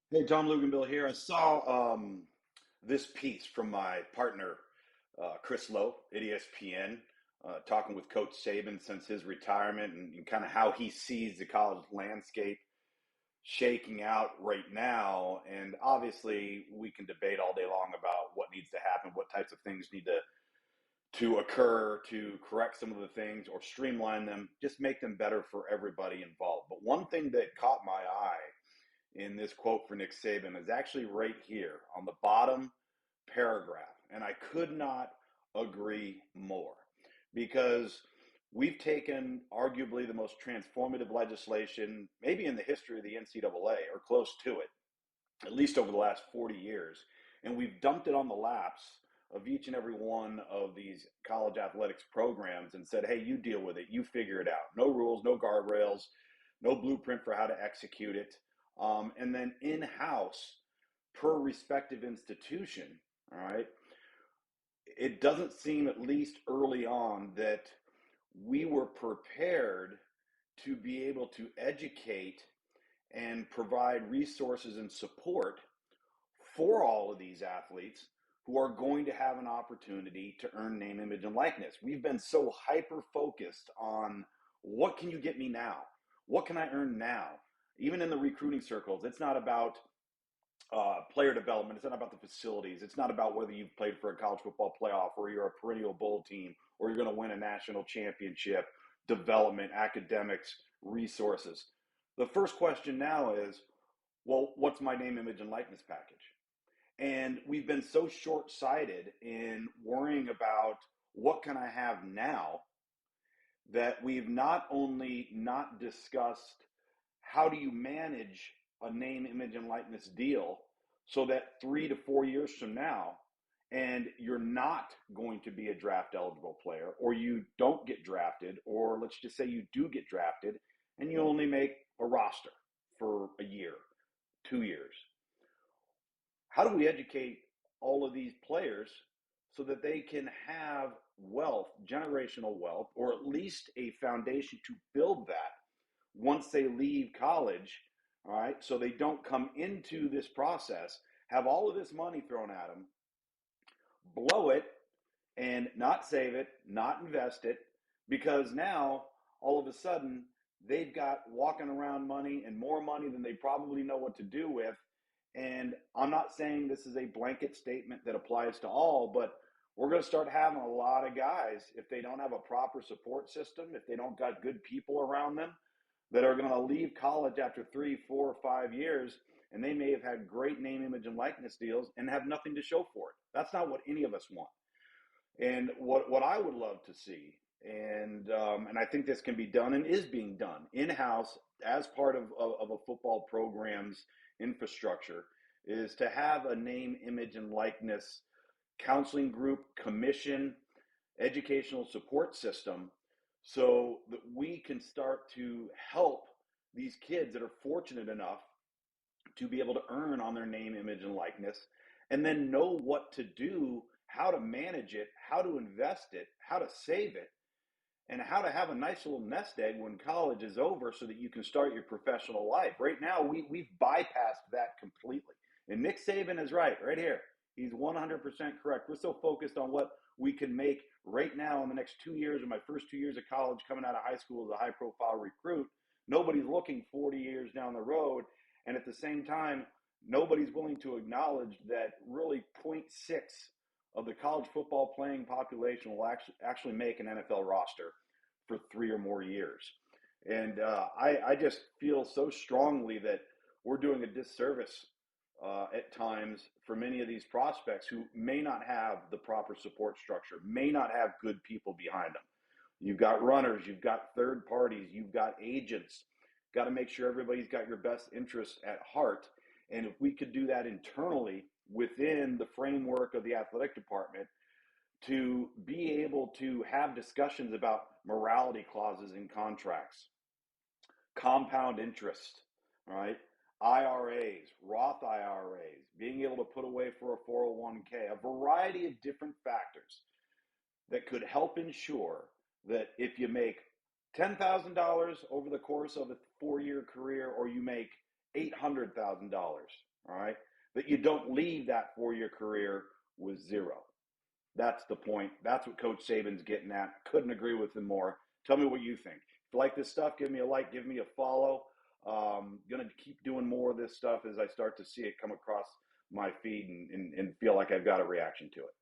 Hey, Tom Luganbill here. I saw this piece from my partner, Chris Lowe at ESPN, talking with Coach Saban since his retirement and kind of how he sees the college landscape shaking out right now. And obviously, we can debate all day long about what needs to happen, what types of things need to occur to correct some of the things or streamline them, just make them better for everybody involved. But one thing that caught my eye in this quote for Nick Saban is actually right here on the bottom paragraph. And I could not agree more because we've taken arguably the most transformative legislation, maybe in the history of the NCAA or close to it, at least over the last 40 years, and we've dumped it on the laps of each and every one of these college athletics programs and said, hey, you deal with it, you figure it out. No rules, no guardrails, no blueprint for how to execute it. And then in house, per respective institution, all right, it doesn't seem, at least early on, that we were prepared to be able to educate and provide resources and support for all of these athletes who are going to have an opportunity to earn name, image, and likeness. We've been so hyper focused on what can you get me now? What can I earn now? Even in the recruiting circles, it's not about player development. It's not about the facilities. It's not about whether you've played for a college football playoff or you're a perennial bowl team or you're going to win a national championship, development, academics, resources. The first question now is, well, what's my name, image, and likeness package? And we've been so short sighted in worrying about what can I have now that we've not only not discussed how do you manage a name, image, and likeness deal so that 3 to 4 years from now, and you're not going to be a draft eligible player, or you don't get drafted, or let's just say you do get drafted and you only make a roster for a year, 2 years. How do we educate all of these players so that they can have wealth, generational wealth, or at least a foundation to build that once they leave college, all right? So they don't come into this process, have all of this money thrown at them, blow it, and not save it, not invest it, because now all of a sudden they've got walking around money and more money than they probably know what to do with. And I'm not saying this is a blanket statement that applies to all, but we're going to start having a lot of guys, if they don't have a proper support system, if they don't got good people around them, that are going to leave college after 3, 4, or 5 years, and they may have had great name, image, and likeness deals and have nothing to show for it. That's not what any of us want. And what I would love to see, and I think this can be done and is being done in house as part of a football program's infrastructure, is to have a name, image, and likeness counseling group, commission, educational support system, so that we can start to help these kids that are fortunate enough to be able to earn on their name, image, and likeness, and then know what to do, how to manage it, how to invest it, how to save it, and how to have a nice little nest egg when college is over so that you can start your professional life. Right now, we've bypassed that completely. And Nick Saban is right here. He's 100% correct. We're so focused on what we can make right now in the next 2 years, or my first 2 years of college coming out of high school as a high profile recruit. Nobody's looking 40 years down the road. And at the same time, nobody's willing to acknowledge that really point 0.6 of the college football playing population will actually make an NFL roster for 3 or more years. And I just feel so strongly that we're doing a disservice at times for many of these prospects who may not have the proper support structure, may not have good people behind them. You've got runners, you've got third parties, you've got agents. Got to make sure everybody's got your best interests at heart. And if we could do that internally within the framework of the athletic department, to be able to have discussions about morality clauses in contracts, compound interest, right? IRAs, Roth IRAs, being able to put away for a 401k, a variety of different factors that could help ensure that if you make $10,000 over the course of a 4-year career, or you make $800,000, all right? That you don't leave that 4-year career with zero. That's the point. That's what Coach Saban's getting at. Couldn't agree with him more. Tell me what you think. If you like this stuff, give me a like, give me a follow. Going to keep doing more of this stuff as I start to see it come across my feed and feel like I've got a reaction to it.